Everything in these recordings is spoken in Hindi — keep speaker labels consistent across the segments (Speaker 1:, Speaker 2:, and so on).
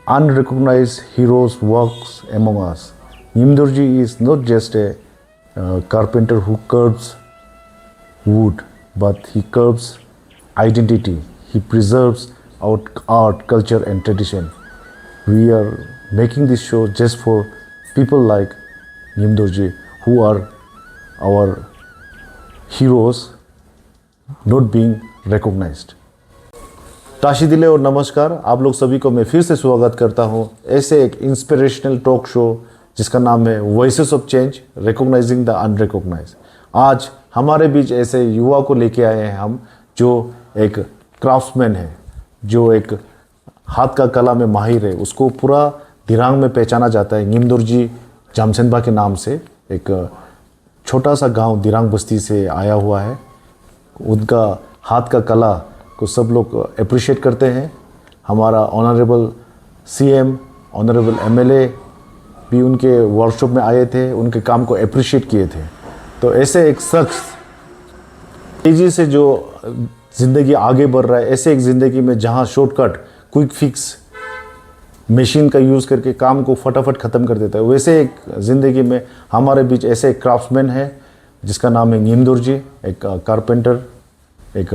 Speaker 1: unrecognized heroes works among us. Nimdorji is not just a carpenter who carves wood, but he carves identity. He preserves our art, culture, and tradition. We are making this show just for people like Nimdorji, who are our heroes, not being recognized. Tashi दिले और नमस्कार, आप लोग सभी को मैं फिर से स्वागत करता हूँ ऐसे एक इंस्पिरेशनल टॉक शो जिसका नाम है voices of change, recognising the unrecognised. आज हमारे बीच ऐसे युवा को लेके आए हैं हम, जो एक क्राफ्ट्समैन है, जो एक हाथ का कला में माहिर है। उसको पूरा दिरांग में पहचाना जाता है निमदोर्जी जामसेनबा के नाम से। एक छोटा सा गांव दिरांग बस्ती से आया हुआ है। उनका हाथ का कला को सब लोग अप्रिशिएट करते हैं। हमारा ऑनरेबल सीएम, ऑनरेबल एमएलए भी उनके वर्कशॉप में आए थे, उनके काम को अप्रिशिएट किए थे। तो ऐसे एक शख्स तेज़ी से जो ज़िंदगी आगे बढ़ रहा है, ऐसे एक ज़िंदगी में जहां शॉर्टकट, क्विक फिक्स मशीन का यूज़ करके काम को फटाफट ख़त्म कर देता है, वैसे एक ज़िंदगी में हमारे बीच ऐसे एक क्राफ्ट्समैन है जिसका नाम है निमदोर्जी। एक कारपेंटर, एक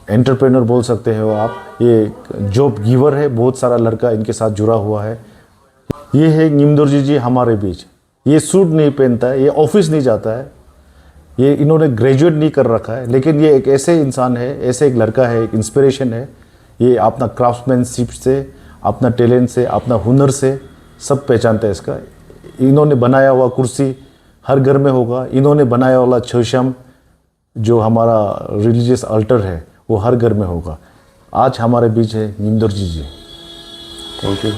Speaker 1: एंटरप्रेन्योर बोल सकते हो आप। ये जॉब गिवर है, बहुत सारा लड़का इनके साथ जुड़ा हुआ है। ये है निमदोर्जी जी हमारे बीच। ये सूट नहीं पहनता है, ये ऑफिस नहीं जाता है, ये इन्होंने ग्रेजुएट नहीं कर रखा है, लेकिन ये एक ऐसे इंसान है, ऐसे एक लड़का है, एक इंस्पिरेशन है। ये अपना क्राफ्ट्समैनशिप से, अपना टैलेंट से, अपना हुनर से सब पहचानता है इसका। इन्होंने बनाया हुआ कुर्सी हर घर में होगा। इन्होंने बनाया हुआ छशम, जो हमारा रिलीजियस अल्टर है, वो हर घर में होगा। आज हमारे बीच है निमदोर्जी जी।
Speaker 2: Thank you.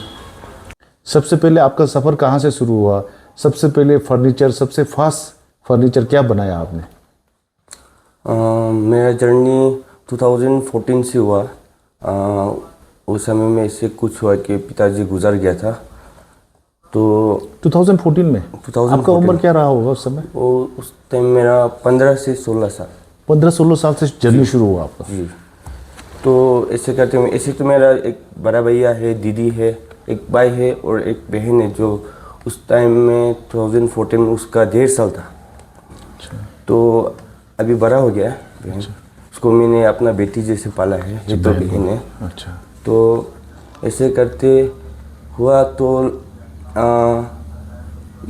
Speaker 1: सबसे पहले आपका सफ़र कहाँ से शुरू हुआ? सबसे पहले फर्नीचर, सबसे फास्ट फर्नीचर क्या बनाया आपने?
Speaker 2: मेरा जर्नी 2014 से हुआ। उस समय में इससे कुछ हुआ कि पिताजी गुजर गया था। तो 2014
Speaker 1: में 2014 आपका उम्र क्या रहा होगा उस समय?
Speaker 2: वो उस टाइम मेरा 15 से 16 साल।
Speaker 1: 15-16 साल से जर्नी शुरू हुआ आपका?
Speaker 2: जी। तो ऐसे करते हैं, ऐसे तो मेरा एक बड़ा भैया है, दीदी है, एक भाई है और एक बहन है, जो उस टाइम में 2014 में उसका 1.5 साल था।
Speaker 1: अच्छा।
Speaker 2: तो अभी बड़ा हो गया है। अच्छा। उसको मैंने अपना बेटी जैसे पाला है। ये तो बहन है।
Speaker 1: अच्छा।
Speaker 2: तो ऐसे करते हुआ तो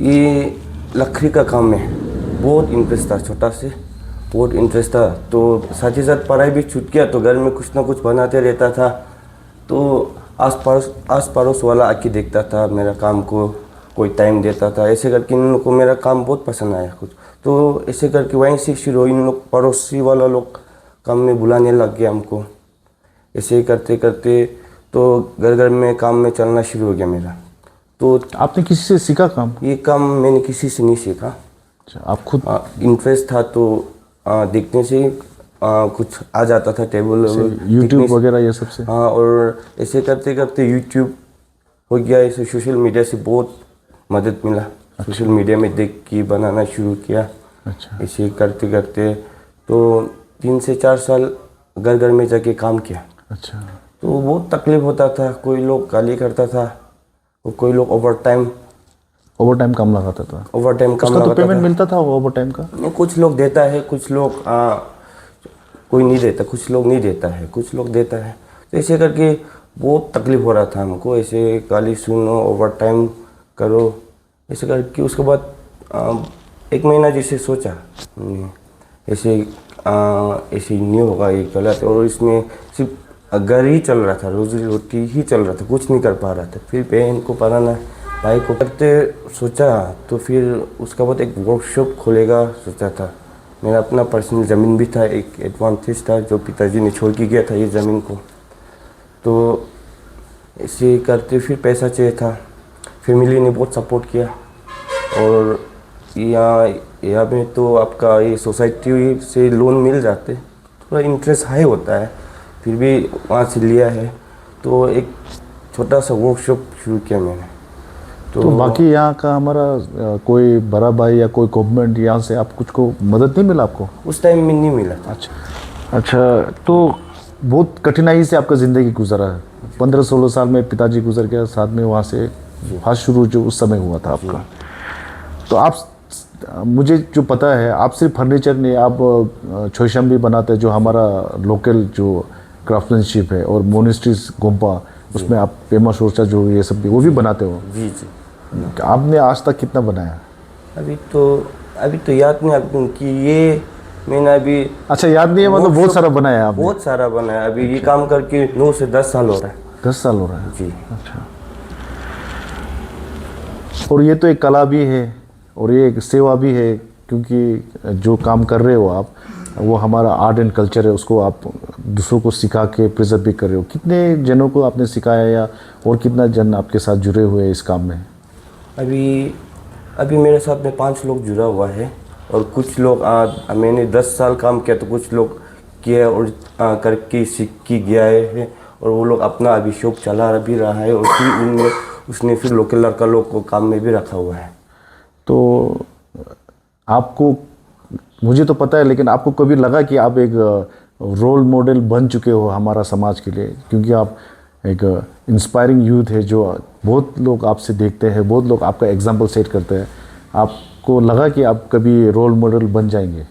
Speaker 2: ये लकड़ी का काम में बहुत इंटरेस्ट था, छोटा से बहुत इंटरेस्ट था। तो साथ ही साथ पढ़ाई भी छूट गया, तो घर में कुछ ना कुछ बनाते रहता था। तो आस पड़ोस वाला आके देखता था मेरा काम को, कोई टाइम देता था। ऐसे करके इन लोग को मेरा काम बहुत पसंद आया कुछ। तो ऐसे करके वहीं से शुरू, इन लोग पड़ोसी वाला लोग काम में बुलाने लग गया हमको। ऐसे करते करते तो घर घर में काम में चलना शुरू हो गया मेरा। तो
Speaker 1: आपने किसी से सीखा काम?
Speaker 2: ये काम मैंने किसी से नहीं सीखा।
Speaker 1: अच्छा, आप खुद?
Speaker 2: इंटरेस्ट था तो देखने से कुछ आ जाता था, टेबल
Speaker 1: यूट्यूब वगैरह ये सब से।
Speaker 2: हाँ, और ऐसे करते करते यूट्यूब हो गया। ऐसे सोशल मीडिया से बहुत मदद मिला। अच्छा। सोशल मीडिया में देख के बनाना शुरू किया।
Speaker 1: अच्छा।
Speaker 2: ऐसे करते करते तो 3 से 4 साल घर घर में जाके काम किया।
Speaker 1: अच्छा।
Speaker 2: तो बहुत तकलीफ होता था। कोई लोग गाली करता था और कोई लोग ओवर टाइम
Speaker 1: काम लगाता था।
Speaker 2: ओवर टाइम काम लगाता था।
Speaker 1: तो पेमेंट मिलता था ओवर टाइम का?
Speaker 2: कुछ लोग देता है, कुछ लोग कोई नहीं देता, कुछ लोग नहीं देता है, कुछ लोग देता है। तो ऐसे करके बहुत तकलीफ हो रहा था हमको। ऐसे गाली सुनो, ओवर टाइम करो, ऐसे करके उसके बाद 1 महीना जैसे सोचा ऐसे नहीं होगा, ये गलत है। और इसमें सिर्फ घर ही चल रहा था, रोजी रोटी ही चल रहा था, कुछ नहीं कर पा रहा था। फिर बहन को पढ़ाना, भाई को करते सोचा। तो फिर उसका बाद एक वर्कशॉप खोलेगा सोचा था। मेरा अपना पर्सनल ज़मीन भी था, एक एडवांटेज था जो पिताजी ने छोड़ के गया था ये ज़मीन को। तो ऐसे करते फिर पैसा चाहिए था, फैमिली ने बहुत सपोर्ट किया। और यहाँ में तो आपका ये सोसाइटी से लोन मिल जाते, थोड़ा इंटरेस्ट हाई होता है, फिर भी वहाँ से लिया है। तो एक छोटा सा वर्कशॉप शुरू किया मैंने।
Speaker 1: तो बाकी यहाँ का हमारा कोई बड़ा भाई या कोई गवर्नमेंट यहाँ से आप कुछ को मदद नहीं मिला आपको?
Speaker 2: उस टाइम में नहीं मिला।
Speaker 1: अच्छा। तो बहुत कठिनाई से आपका ज़िंदगी गुजरा है। 15-16 साल में पिताजी गुजर गया, साथ में वहाँ से फर्स्ट शुरू जो उस समय हुआ था आपका। तो आप, मुझे जो पता है, आप सिर्फ फर्नीचर नहीं, आप छोशम भी बनाते हैं, जो हमारा लोकल जो क्राफ्टमैनशिप है, और मोनेस्ट्रीज गोम्पा, उसमें आप पेमा सोरचा जो ये सब भी वो भी बनाते हो।
Speaker 2: जी जी।
Speaker 1: आपने आज तक कितना बनाया?
Speaker 2: अभी तो याद नहीं आपको कि ये मैंने अभी।
Speaker 1: अच्छा, याद नहीं है, मतलब बहुत सारा बनाया आपने?
Speaker 2: बहुत सारा बनाया। अभी ये काम करके 9 से 10 साल हो रहा है।
Speaker 1: 10 साल हो रहा है
Speaker 2: जी।
Speaker 1: अच्छा। और ये तो एक कला भी है और ये एक सेवा भी है, क्योंकि जो काम कर रहे हो आप, वो हमारा आर्ट एंड कल्चर है, उसको आप दूसरों को सिखा के प्रिजर्व भी कर रहे हो। कितने जनों को आपने सिखाया, या और कितना जन आपके साथ जुड़े हुए हैं इस काम में?
Speaker 2: अभी मेरे साथ में 5 लोग जुड़ा हुआ है, और कुछ लोग मैंने 10 साल काम किया तो कुछ लोग किया और करके सीख के गया है, और वो लोग अपना अभी शॉप चला भी रहा है, और फिर उसने फिर लोकल लड़का लोग को काम में भी रखा हुआ है।
Speaker 1: तो आपको, मुझे तो पता है, लेकिन आपको कभी लगा कि आप एक रोल मॉडल बन चुके हो हमारा समाज के लिए? क्योंकि आप एक इंस्पायरिंग यूथ है, जो बहुत लोग आपसे देखते हैं, बहुत लोग आपका एग्जाम्पल सेट करते हैं। आपको लगा कि आप कभी रोल मॉडल बन जाएंगे?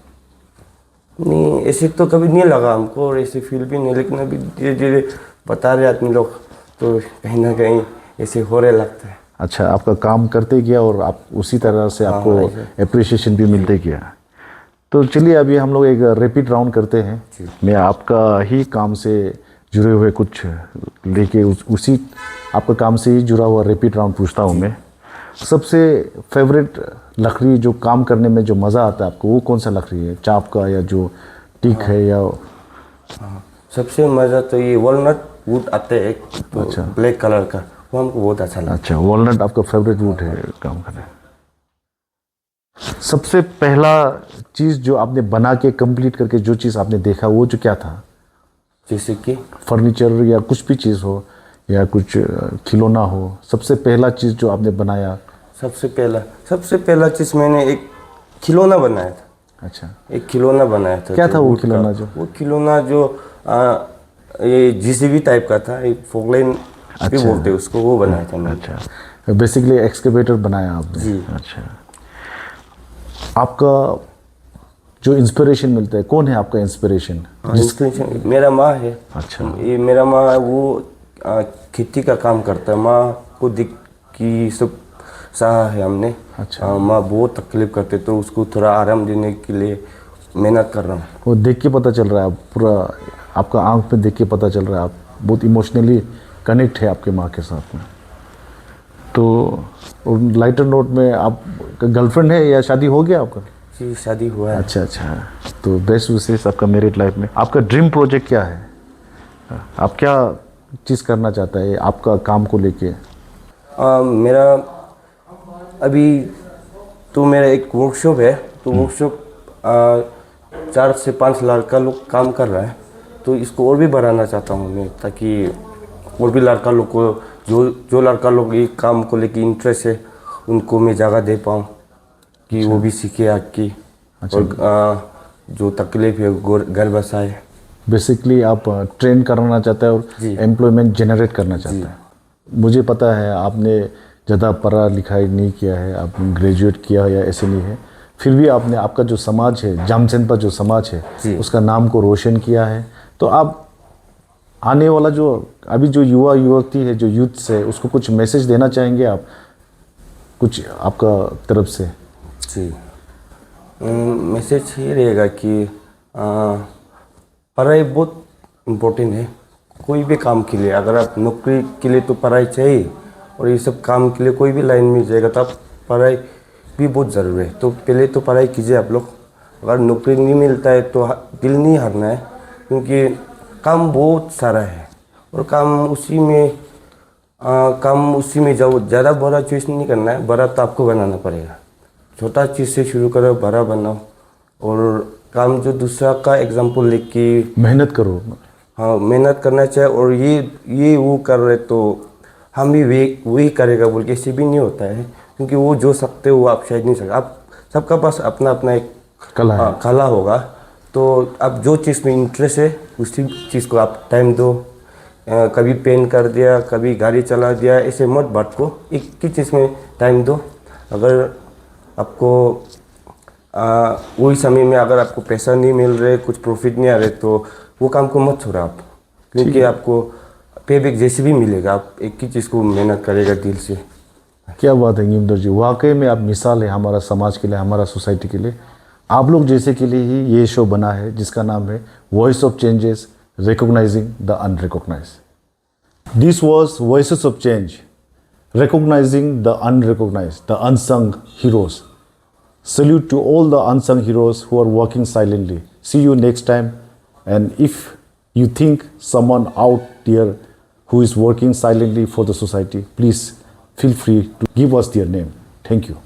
Speaker 2: नहीं, ऐसे तो कभी नहीं लगा हमको, और ऐसे फील भी नहीं, लेकिन अभी धीरे धीरे बता रहे आदमी लोग, तो कहीं ना कहीं ऐसे हो रहे लगता है।
Speaker 1: अच्छा, आपका काम करते गया और आप उसी तरह से आपको अप्रिसिएशन भी मिलते गया। तो चलिए, अभी हम लोग एक रैपिड राउंड करते हैं। मैं आपका ही काम से जुड़े हुए कुछ लेके उसी आपका काम से ही जुड़ा हुआ रैपिड राउंड पूछता हूँ मैं। सबसे फेवरेट लकड़ी जो काम करने में जो मज़ा आता है आपको, वो कौन सा लकड़ी है? चाप का, या जो टीक है, या?
Speaker 2: सबसे मज़ा तो ये वॉलनट वुड आता है एक, तो
Speaker 1: अच्छा,
Speaker 2: ब्लैक कलर का, वो हमको बहुत अच्छा लगता है।
Speaker 1: अच्छा, वॉलनट आपका फेवरेट वुड है काम करने। सबसे पहला चीज़ जो आपने बना के कंप्लीट करके जो चीज़ आपने देखा, वो जो क्या था?
Speaker 2: जैसे कि
Speaker 1: फर्नीचर या कुछ भी चीज़ हो, या कुछ खिलौना हो, सबसे पहला चीज़ जो आपने बनाया?
Speaker 2: सबसे पहला चीज़ मैंने एक खिलौना बनाया था।
Speaker 1: अच्छा,
Speaker 2: एक खिलौना बनाया था।
Speaker 1: क्या था वो
Speaker 2: wood का।
Speaker 1: खिलौना? जो
Speaker 2: वो खिलौना जो ये जीसीबी टाइप का था, एक फोकलाइन भी बोलते हैं उसको, वो बनाया था मैंने।
Speaker 1: अच्छा, बेसिकली एक्सकेवेटर बनाया आपने?
Speaker 2: जी।
Speaker 1: अच्छा, आपका जो इंस्पिरेशन मिलता है, कौन है आपका इंस्पिरेशन?
Speaker 2: इंस्पिरेशन मेरा माँ है।
Speaker 1: अच्छा,
Speaker 2: ये मेरा माँ है, वो खेती का काम करता है। माँ को दिख की सब सहा है हमने।
Speaker 1: अच्छा।
Speaker 2: माँ बहुत तकलीफ करते, तो उसको थोड़ा आराम देने के लिए मेहनत कर रहा हूँ।
Speaker 1: वो देख के पता चल रहा है, पूरा आपका आंख में देख के पता चल रहा है, आप बहुत इमोशनली कनेक्ट है आपके माँ के साथ में। तो लाइटर नोट में, आप गर्लफ्रेंड है या शादी हो गया आपका?
Speaker 2: जी, शादी हुआ है।
Speaker 1: अच्छा अच्छा, तो बेस्ट विशेष आपका मैरिड लाइफ में। आपका ड्रीम प्रोजेक्ट क्या है? आप क्या चीज़ करना चाहता है आपका काम को लेके?
Speaker 2: मेरा अभी तो मेरा एक वर्कशॉप है, तो वर्कशॉप 4 से 5 लड़का लोग काम कर रहा है, तो इसको और भी बढ़ाना चाहता हूँ मैं, ताकि और भी लड़का लोग को, जो लड़का लोग ये काम को लेके इंटरेस्ट है, उनको मैं जगह दे पाऊँ कि वो भी सीखे आके।
Speaker 1: अच्छा।
Speaker 2: और जो तकलीफ है घर बसाए।
Speaker 1: बेसिकली आप ट्रेन करना चाहते हैं और एम्प्लॉयमेंट जनरेट करना चाहते हैं। मुझे पता है आपने ज़्यादा पढ़ा लिखाई नहीं किया है, आपने ग्रेजुएट किया है या ऐसे नहीं है, फिर भी आपने आपका जो समाज है, जामसेनपा जो समाज है, उसका नाम को रोशन किया है। तो आप आने वाला जो अभी जो युवा युवती है, जो यूथ है, उसको कुछ मैसेज देना चाहेंगे आप, कुछ आपका तरफ से?
Speaker 2: जी, मैसेज ये रहेगा कि पढ़ाई बहुत इम्पोर्टेंट है कोई भी काम के लिए। अगर आप नौकरी के लिए तो पढ़ाई चाहिए, और ये सब काम के लिए कोई भी लाइन मिल जाएगा, तो आप पढ़ाई भी बहुत ज़रूरी है। तो पहले तो पढ़ाई कीजिए आप लोग। अगर नौकरी नहीं मिलता है तो दिल नहीं हारना है, क्योंकि काम बहुत सारा है, और काम उसी में जाओ। ज़्यादा बड़ा चीज़ नहीं करना है, बड़ा तो आपको बनाना पड़ेगा। छोटा चीज़ से शुरू करो, बड़ा बनाओ, और काम जो दूसरा का एग्जाम्पल लेके
Speaker 1: मेहनत करो।
Speaker 2: हाँ, मेहनत करना चाहिए। और ये वो कर रहे तो हम भी वही करेगा बोल के ऐसे भी नहीं होता है, क्योंकि वो जो सकते हो वो आप शायद नहीं सकते। आप सबका पास अपना अपना एक कला होगा, तो आप जो चीज़ में इंटरेस्ट है उसी चीज़ को आप टाइम दो। कभी पेन कर दिया, कभी गाड़ी चला दिया, ऐसे मत बात को, एक ही चीज़ में टाइम दो। अगर आपको वही समय में अगर आपको पैसा नहीं मिल रहे, कुछ प्रॉफिट नहीं आ रहे, तो वो काम को मत छोड़ा आप, क्योंकि आपको पे बैक जैसे भी मिलेगा। आप एक ही चीज़ को मेहनत करेगा दिल से।
Speaker 1: क्या बात है गिमदर जी, वाकई में आप मिसाल है हमारा समाज के लिए, हमारा सोसाइटी के लिए। आप लोग जैसे के लिए ही ये शो बना है जिसका नाम है voice of changes, recognising the unrecognised. This was voices of change, recognising the unrecognised, the unsung heroes. Salute to all the unsung heroes who are working silently. See you next time. And if you think someone out there who is working silently for the society, please feel free to give us their name. Thank you.